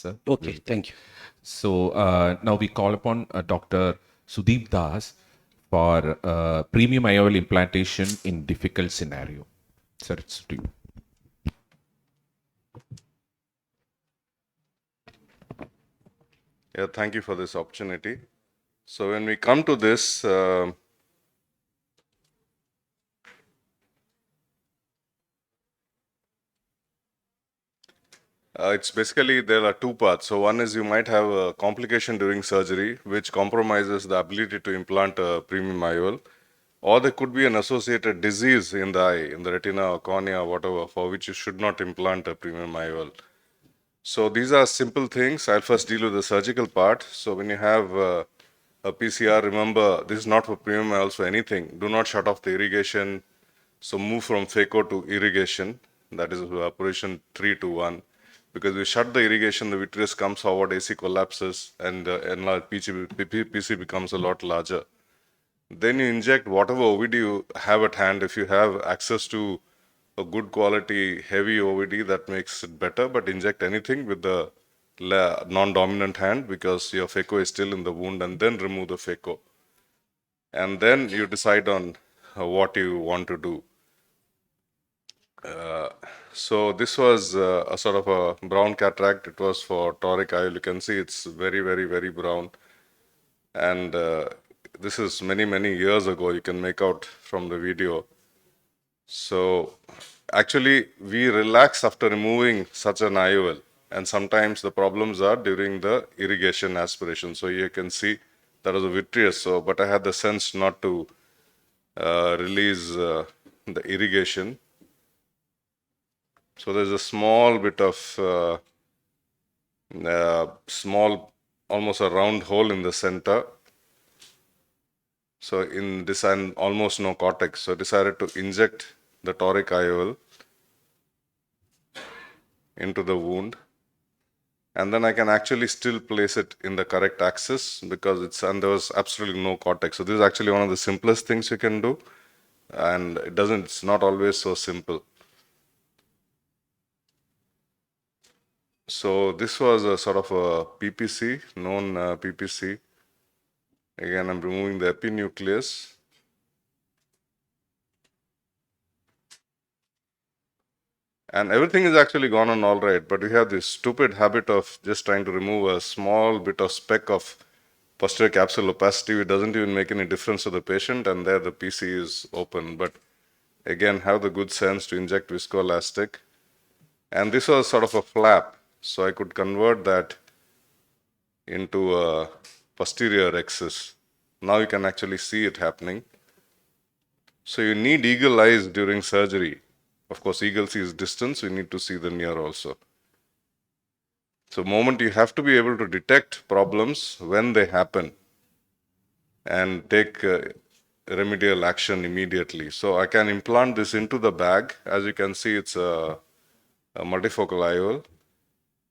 sir. Okay, thank you. So now we call upon Dr. Sudeep Das for premium IOL implantation in difficult scenario. Sir, it's to you. Yeah, thank you for this opportunity. So when we come to this, it's basically there are two parts. So one is you might have a complication during surgery which compromises the ability to implant a premium IOL, or there could be an associated disease in the eye, in the retina or cornea, whatever, for which you should not implant a premium IOL. So these are simple things. I'll first deal with the surgical part. So when you have a PCR, remember this is not for premium IOLs for anything. Do not shut off the irrigation. So move from phaco to irrigation. That is operation 3 to 1. Because we shut the irrigation, the vitreous comes forward, AC collapses, and enlarged PC becomes a lot larger. Then you inject whatever OVD you have at hand. If you have access to a good quality heavy OVD, that makes it better, but inject anything with the non-dominant hand because your phaco is still in the wound, and then remove the phaco. And then you decide on what you want to do. So this was a sort of a brown cataract. It was for toric IOL. You can see it's very, very, very brown. And this is many, many years ago. You can make out from the video. So actually, we relax after removing such an IOL. And sometimes the problems are during the irrigation aspiration. So you can see there was a vitreous. So, but I had the sense not to release the irrigation. So there's a small bit of small, almost a round hole in the center. So in this, and almost no cortex. So I decided to inject the toric IOL into the wound. And then I can actually still place it in the correct axis because and there was absolutely no cortex. So this is actually one of the simplest things you can do. And it's not always so simple. So this was a sort of a PPC, known PPC. Again, I'm removing the epinucleus. And everything is actually gone on all right, but we have this stupid habit of just trying to remove a small bit of speck of posterior capsule opacity. It doesn't even make any difference to the patient, and there the PC is open. But again, have the good sense to inject viscoelastic. And this was sort of a flap, so I could convert that into a posterior axis. Now you can actually see it happening. So you need eagle eyes during surgery. Of course, eagle sees distance, we need to see the near also. So moment you have to be able to detect problems when they happen and take remedial action immediately. So I can implant this into the bag. As you can see, it's a multifocal IOL.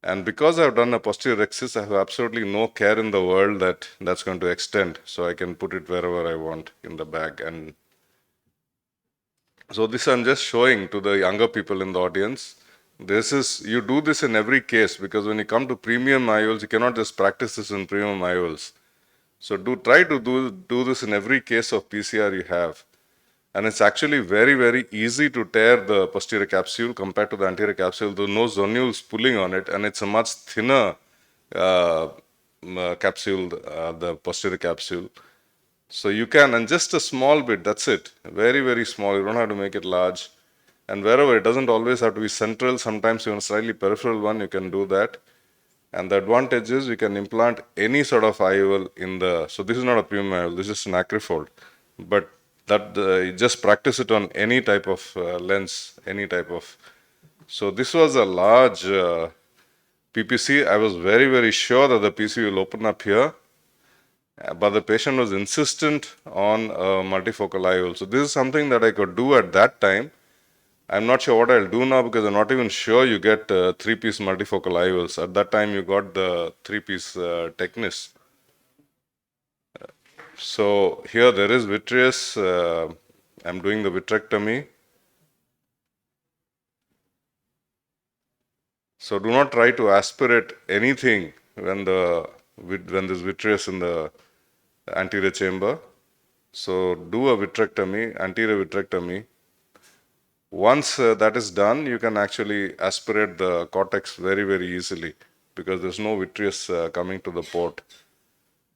And because I've done a posterior axis, I have absolutely no care in the world that that's going to extend. So I can put it wherever I want in the bag. And so this I'm just showing to the younger people in the audience. You do this in every case because when you come to premium IOLs, you cannot just practice this in premium IOLs. So try to do this in every case of PCR you have. And it's actually very, very easy to tear the posterior capsule compared to the anterior capsule. There are no zonules pulling on it, and it's a much thinner capsule, the posterior capsule. So you can, and just a small bit, that's it. Very, very small. You don't have to make it large. And wherever, it doesn't always have to be central. Sometimes you want a slightly peripheral one, you can do that. And the advantage is you can implant any sort of IOL in the, so this is not a premium IOL, this is an Acrifold. But that you just practice it on any type of lens, any type of. So this was a large PPC. I was very, very sure that the PC will open up here. But the patient was insistent on a multifocal IOL. So this is something that I could do at that time. I'm not sure what I'll do now because I'm not even sure you get 3-piece multifocal IOLs. At that time, you got the 3-piece Technis. So here there is vitreous. I'm doing the vitrectomy. So do not try to aspirate anything when there's vitreous in the anterior chamber. So do a vitrectomy, anterior vitrectomy. Once that is done, you can actually aspirate the cortex very, very easily because there's no vitreous coming to the port.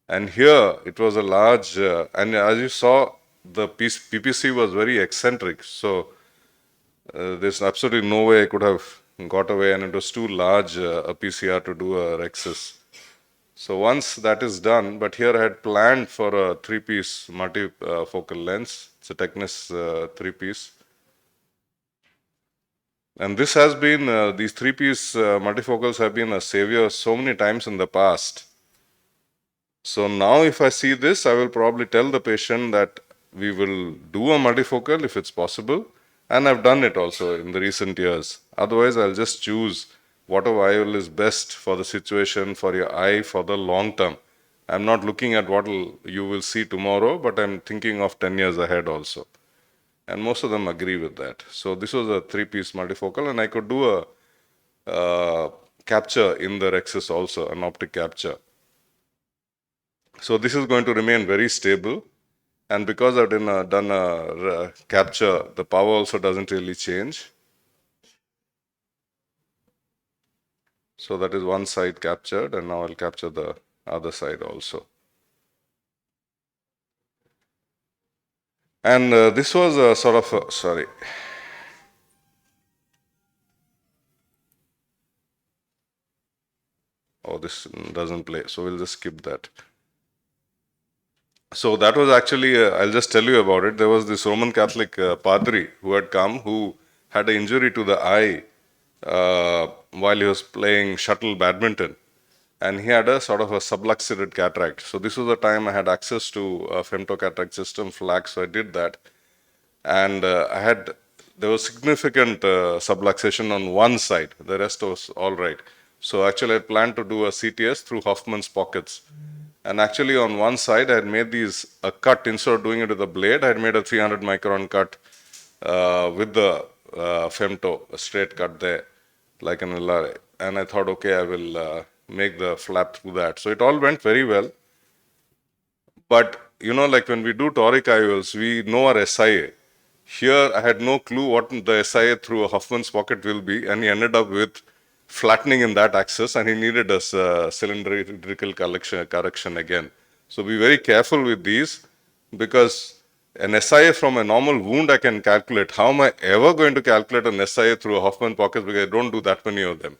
And here it was a large, and as you saw, the PPC was very eccentric. So there's absolutely no way I could have got away, and it was too large a PCR to do a Rexus. So once that is done, but here I had planned for a 3-piece multifocal lens. It's a Technis 3-piece. And this has been, these 3-piece multifocals have been a savior so many times in the past. So now if I see this, I will probably tell the patient that we will do a multifocal if it's possible. And I've done it also in the recent years. Otherwise, I'll just choose whatever IOL is best for the situation, for your eye, for the long term. I'm not looking at what you will see tomorrow, but I'm thinking of 10 years ahead also. And most of them agree with that. So this was a 3-piece multifocal, and I could do a capture in the Rexus also, an optic capture. So this is going to remain very stable. And because I've done a capture, the power also doesn't really change. So that is one side captured, and now I'll capture the other side also. And this was a sort of, sorry. Oh, this doesn't play, so we'll just skip that. So that was actually, I'll just tell you about it. There was this Roman Catholic padri who had come, who had an injury to the eye while he was playing shuttle badminton. And he had a sort of a subluxated cataract. So this was the time I had access to a femtocataract system, FLAC, so I did that. And there was significant subluxation on one side. The rest was all right. So actually I planned to do a CTS through Hoffman's pockets. And actually on one side I had made a cut, instead of doing it with a blade, I had made a 300 micron cut with the femto, a straight cut there, like an LRA. And I thought, okay, I will make the flap through that. So it all went very well. But, you know, like when we do toric IOLs, we know our SIA. Here, I had no clue what the SIA through a Hoffman's pocket will be, and he ended up with flattening in that axis, and he needed a cylindrical correction again. So be very careful with these, because an SIA from a normal wound I can calculate. How am I ever going to calculate an SIA through a Hoffman pocket, because I don't do that many of them.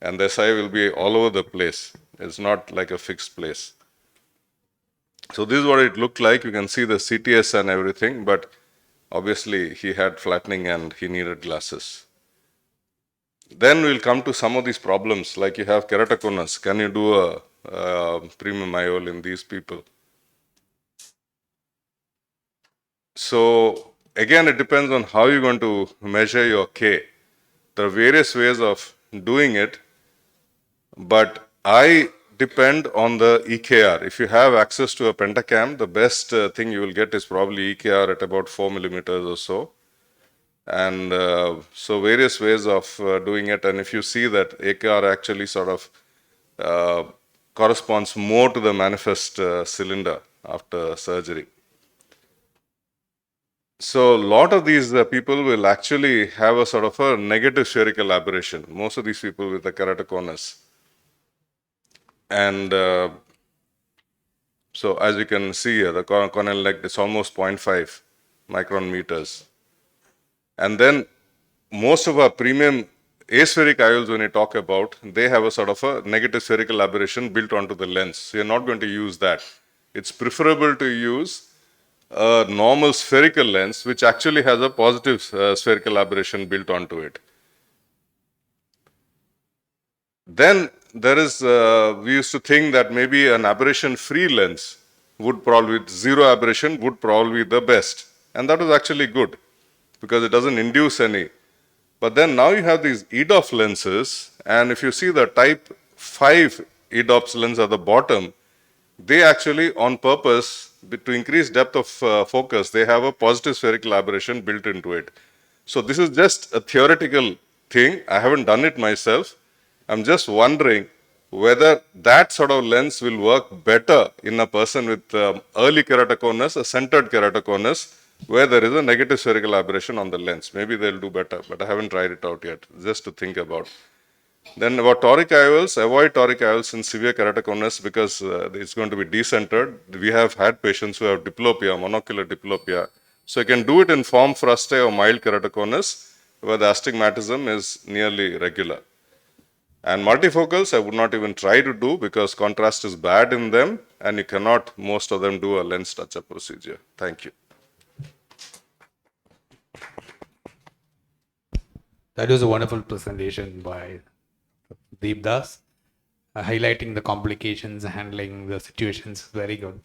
And the SIA will be all over the place. It's not like a fixed place. So this is what it looked like. You can see the CTS and everything, but obviously he had flattening and he needed glasses. Then we'll come to some of these problems, like you have keratoconus. Can you do a premium IOL in these people? So again, it depends on how you're going to measure your K. There are various ways of doing it, but I depend on the EKR. If you have access to a pentacam, the best thing you will get is probably EKR at about 4 millimeters or so. And so various ways of doing it. And if you see that EKR actually sort of corresponds more to the manifest cylinder after surgery. So a lot of these people will actually have a sort of a negative spherical aberration. Most of these people with the keratoconus. And so as you can see here, the corneal length is almost 0.5 micron meters. And then most of our premium aspheric IOLs, when you talk about, they have a sort of a negative spherical aberration built onto the lens. So you're not going to use that. It's preferable to use a normal spherical lens, which actually has a positive spherical aberration built onto it. Then there is, we used to think that maybe an aberration-free lens would probably, with zero aberration, would probably be the best. And that was actually good, because it doesn't induce any. But then now you have these EDOF lenses, and if you see the type 5 EDOF lens at the bottom, they actually, on purpose, to increase depth of focus, they have a positive spherical aberration built into it. So this is just a theoretical thing. I haven't done it myself. I'm just wondering whether that sort of lens will work better in a person with early keratoconus, a centered keratoconus, where there is a negative spherical aberration on the lens. Maybe they'll do better, but I haven't tried it out yet, just to think about. Then about toric IOLs, avoid toric IOLs in severe keratoconus because it's going to be decentered. We have had patients who have diplopia, monocular diplopia. So you can do it in form frustae or mild keratoconus, where the astigmatism is nearly regular. And multifocals, I would not even try to do because contrast is bad in them and you cannot, most of them, do a lens touch-up procedure. Thank you. That was a wonderful presentation by Deep Das, highlighting the complications, handling the situations. Very good.